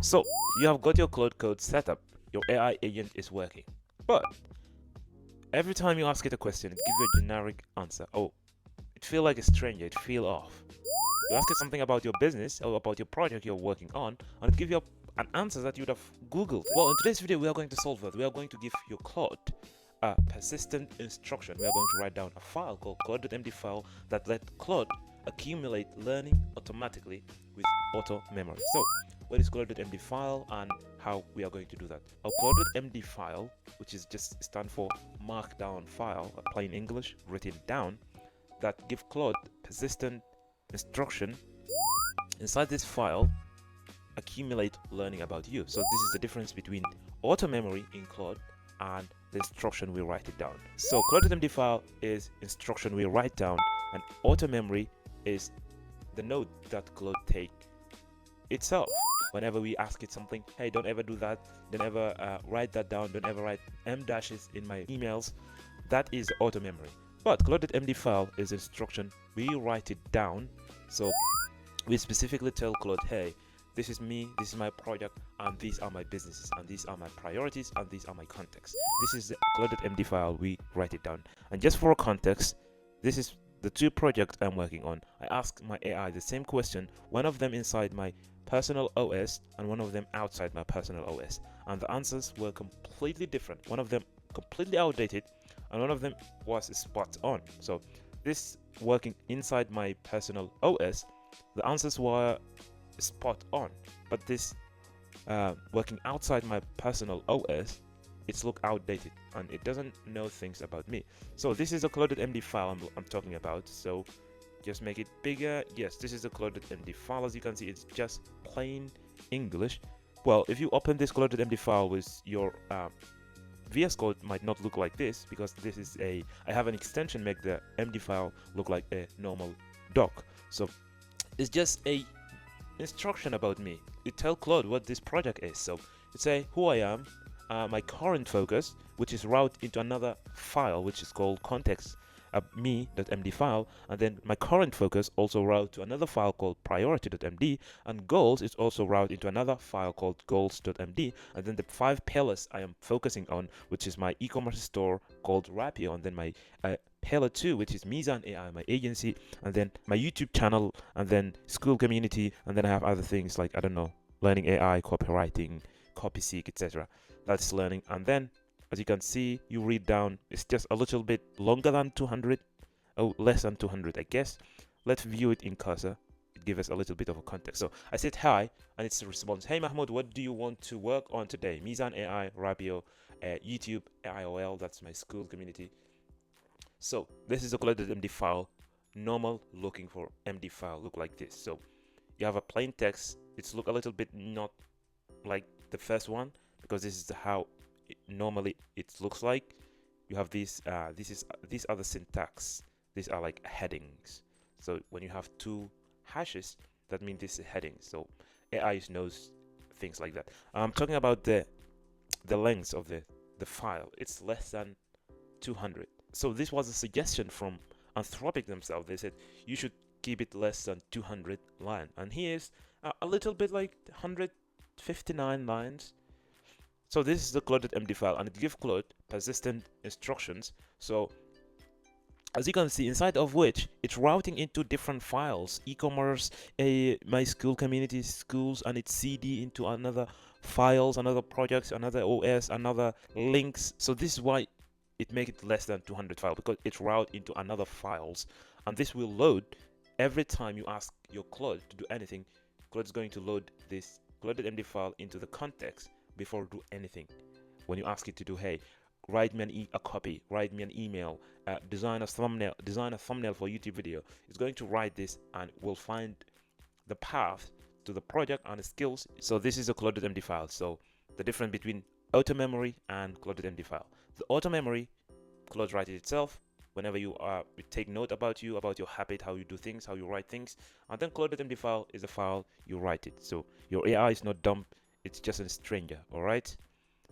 So you have got your Claude Code set up, your AI agent is working, but every time you ask it a question, it gives you a generic answer. Oh, it feel like a stranger, it feel off. You ask it something about your business or about your project you're working on, and it give you an answer that you'd have Googled. Well, in today's video, we are going to solve that. We are going to give your Claude a persistent instruction. We are going to write down a file called CLAUDE.md file that let Claude accumulate learning automatically with auto memory. So what is CLAUDE.md file and how we are going to do that? Our CLAUDE.md file, which is just stand for markdown file, plain English written down, that give Claude persistent instruction. Inside this file accumulate learning about you. So this is the difference between auto memory in Claude and the instruction we write it down. So CLAUDE.md file is instruction we write down, and auto memory is the note that Claude take itself. Whenever we ask it something, hey, don't ever do that, don't ever write that down, don't ever write m dashes in my emails, that is auto memory. But CLAUDE.md file is instruction we write it down. So we specifically tell Claude, hey, this is me, this is my project, and these are my businesses, and these are my priorities, and these are my contexts. This is the CLAUDE.md file, we write it down. And just for a context, this is the two projects I'm working on. I ask my AI the same question, one of them inside my personal OS and one of them outside my personal OS. And the answers were completely different. One of them completely outdated, and one of them was spot on. So this working inside my personal OS, the answers were spot on, but this working outside my personal OS, it's look outdated and it doesn't know things about me. So this is a CLAUDE.md file I'm talking about. So just make it bigger. Yes, this is a CLAUDE.md file. As you can see, it's just plain English. Well, if you open this CLAUDE.md file with your VS Code, might not look like this, because this is I have an extension make the MD file look like a normal doc. So it's just a instruction about me. It tell Claude what this project is. So it say who I am, my current focus, which is route into another file which is called context me.md file, and then my current focus also route to another file called priority.md, and goals is also route into another file called goals.md, and then the 5 pillars I am focusing on, which is my e-commerce store called Rapio, and then my pillar 2, which is Mizan AI, my agency, and then my YouTube channel, and then school community, and then I have other things like, I don't know, learning AI, copywriting, copyseek, etc. That's learning. And then as you can see, you read down, it's just a little bit longer than 200, oh, less than 200, I guess. Let's view it in cursor. It gives us a little bit of a context. So I said hi, and it's a response. Hey Mahmoud, what do you want to work on today? Mizan AI, Rapio, YouTube, IOL, that's my school community. So this is a CLAUDE.md file. Normal looking for MD file look like this. So you have a plain text. It's look a little bit not like the first one, because this is how normally it looks like. You have these these are the syntax. These are like headings. So when you have 2 hashes, that means this is heading. So AI knows things like that. I'm talking about the length of the file. It's less than 200. So this was a suggestion from Anthropic themselves. They said you should keep it less than 200 lines, and here's a little bit like 159 lines. So this is the CLAUDE.md file, and it gives Claude persistent instructions. So as you can see, inside of which it's routing into different files, e-commerce, my school community, schools, and its CD into another files, another projects, another OS, another links. So this is why it make it less than 200 files, because it's route into another files, and this will load every time you ask your Claude to do anything. Claude is going to load this CLAUDE.md file into the context before do anything. When you ask it to do, hey, write me a copy, write me an email, design a thumbnail for YouTube video, it's going to write this and will find the path to the project and the skills. So this is a CLAUDE.md file. So the difference between auto memory and CLAUDE.md file. The auto memory, Claude writes it itself. Whenever you take note about you, about your habit, how you do things, how you write things, and then CLAUDE.md file is a file you write it. So your AI is not dumb, it's just a stranger. All right.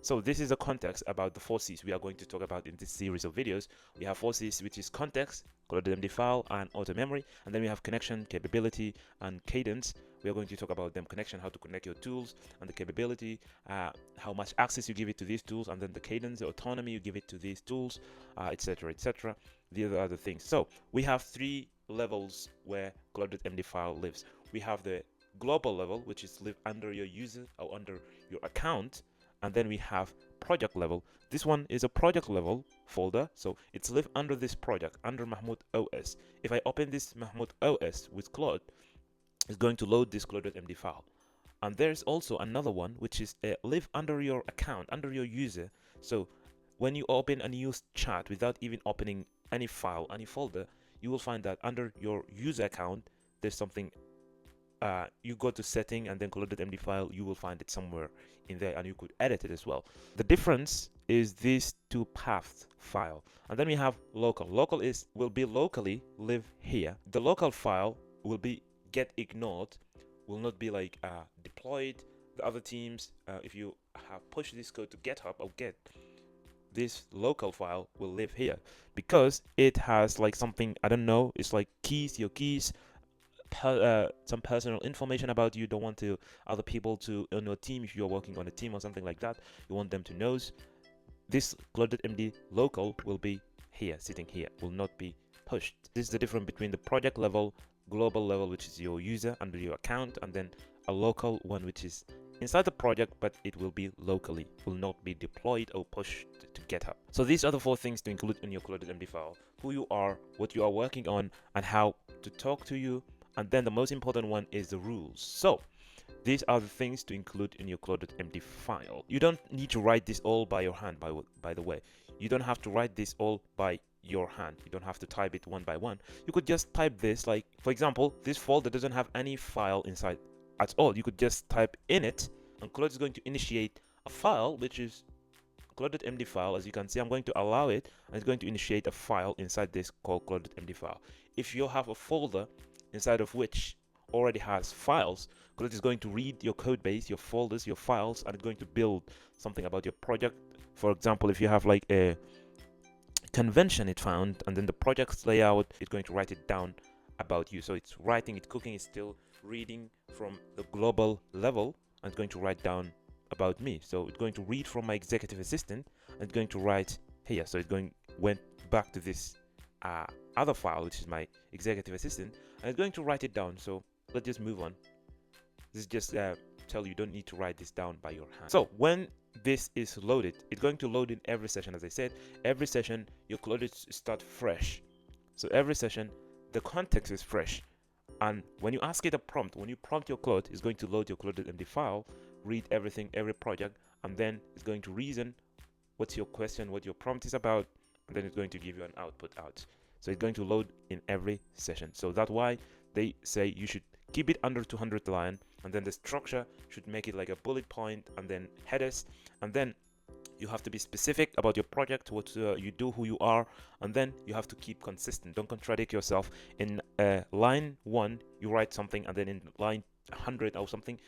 So this is a context about the 4 C's we are going to talk about in this series of videos. We have 4 C's, which is context, CLAUDE.md file, and auto memory, and then we have connection, capability, and cadence, We are going to talk about them connection, how to connect your tools and the capability, how much access you give it to these tools, and then the cadence, the autonomy you give it to these tools, etc., etc. The other things. So we have 3 levels where CLAUDE.md file lives. We have the global level, which is live under your user or under your account, and then we have project level. This one is a project level folder, so it's live under this project, under Mahmoud OS. If I open this Mahmoud OS with Claude, it's going to load this CLAUDE.md file. And there's also another one which is live under your account, under your user. So when you open a new chat without even opening any file, any folder, you will find that under your user account there's something. You go to setting and then CLAUDE.md file, you will find it somewhere in there, and you could edit it as well. The difference is these 2 paths file, and then we have local. Local will be locally live here. The local file will be get ignored, will not be like deployed. The other teams, if you have pushed this code to GitHub or Git, this local file will live here because it has like something, I don't know, it's like keys, your keys, some personal information about you. Don't want to other people to on your team, if you're working on a team or something like that, you want them to know. This CLAUDE.md local will be here, sitting here, will not be pushed. This is the difference between the project level, global level, which is your user under your account, and then a local one which is inside the project, but it will be locally, will not be deployed or pushed to GitHub. So these are the 4 things to include in your CLAUDE.md file: who you are, what you are working on, and how to talk to you. And then the most important one is the rules. So these are the things to include in your CLAUDE.md file. You don't need to write this all by your hand, by the way. You don't have to write this all by your hand. You don't have to type it one by one. You could just type this, like, for example, this folder doesn't have any file inside at all. You could just type in it, and Claude is going to initiate a file, which is CLAUDE.md file. As you can see, I'm going to allow it, and it's going to initiate a file inside this called CLAUDE.md file. If you have a folder inside of which already has files, Claude is going to read your code base, your folders, your files, and it's going to build something about your project. For example, if you have like a convention it found, and then the project's layout, it's going to write it down about you. So it's writing, it's cooking, it's still reading from the global level, and it's going to write down about me. So it's going to read from my executive assistant, and it's going to write here. So it went back to this other file, which is my executive assistant, and it's going to write it down. So let's just move on. This is just tell you don't need to write this down by your hand. So when this is loaded, it's going to load in every session. As I said, every session your Claude start fresh. So every session the context is fresh, and when you ask it a prompt, when you prompt your Claude, it's going to load your CLAUDE.md file, read everything, every project, and then it's going to reason what's your question, what your prompt is about, and then it's going to give you an output out. So it's going to load in every session. So that's why they say you should keep it under 200 line, and then the structure should make it like a bullet point, and then headers, and then you have to be specific about your project, what you do, who you are, and then you have to keep consistent. Don't contradict yourself. In line 1 you write something, and then in line 100 or something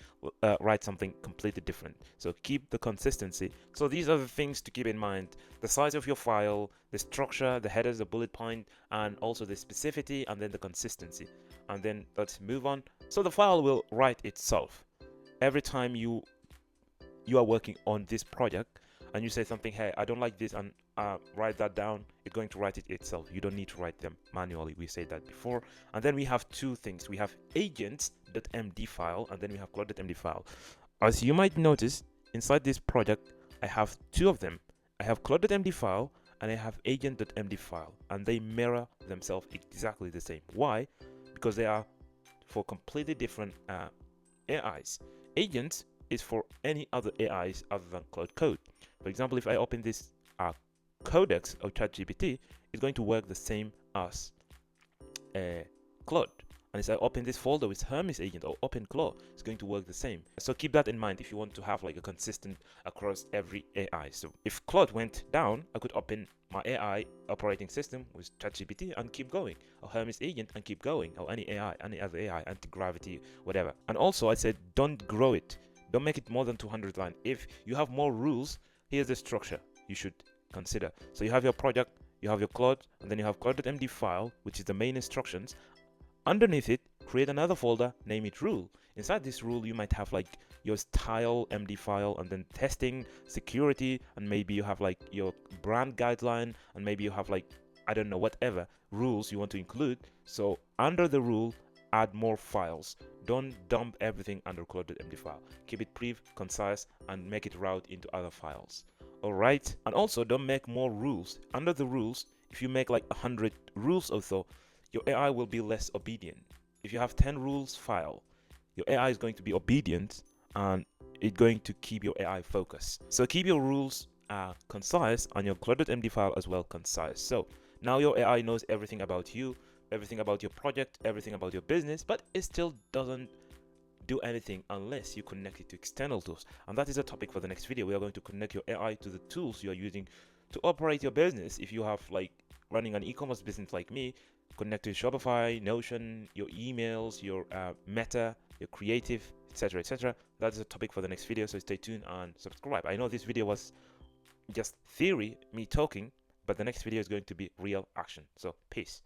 write something completely different. So keep the consistency. So these are the things to keep in mind: the size of your file, the structure, the headers, the bullet point, and also the specificity, and then the consistency. And then let's move on. So the file will write itself every time you are working on this project, and you say something, hey, I don't like this, and write that down. It's going to write it itself. You don't need to write them manually. We said that before. And then we have 2 things. We have AGENTS.md file, and then we have CLAUDE.md file. As you might notice, inside this project I have 2 of them. I have CLAUDE.md file and I have AGENT.md file, and they mirror themselves exactly the same. Why? Because they are for completely different AIs. Agents is for any other AIs other than Claude Code. For example, if I open this Codex or ChatGPT, it's going to work the same as Claude. And if I open this folder with Hermes agent or open Claude, it's going to work the same. So keep that in mind if you want to have like a consistent across every AI. So if Claude went down, I could open my AI operating system with ChatGPT and keep going, or Hermes agent and keep going, or any AI, any other AI, anti-gravity, whatever. And also I said don't grow it. Don't make it more than 200 lines. If you have more rules, here's the structure you should consider. So you have your project, you have your Claude, and then you have CLAUDE.md file, which is the main instructions. Underneath it, create another folder, name it rule. Inside this rule, you might have like your style.md file, and then testing, security, and maybe you have like your brand guideline, and maybe you have like, I don't know, whatever rules you want to include. So under the rule, add more files. Don't dump everything under CLAUDE.md file. Keep it brief, concise, and make it route into other files. Alright, and also don't make more rules. Under the rules, if you make like 100 rules or so, your AI will be less obedient. If you have 10 rules file, your AI is going to be obedient, and it's going to keep your AI focused. So keep your rules concise, and your CLAUDE.md file as well concise. So now your AI knows everything about you, everything about your project, everything about your business, but it still doesn't do anything unless you connect it to external tools. And that is a topic for the next video. We are going to connect your AI to the tools you are using to operate your business. If you have like running an e-commerce business like me, connect to Shopify, Notion, your emails, your Meta, your creative, etc., etc. That is a topic for the next video, so stay tuned and subscribe. I know this video was just theory, me talking, but the next video is going to be real action. So peace.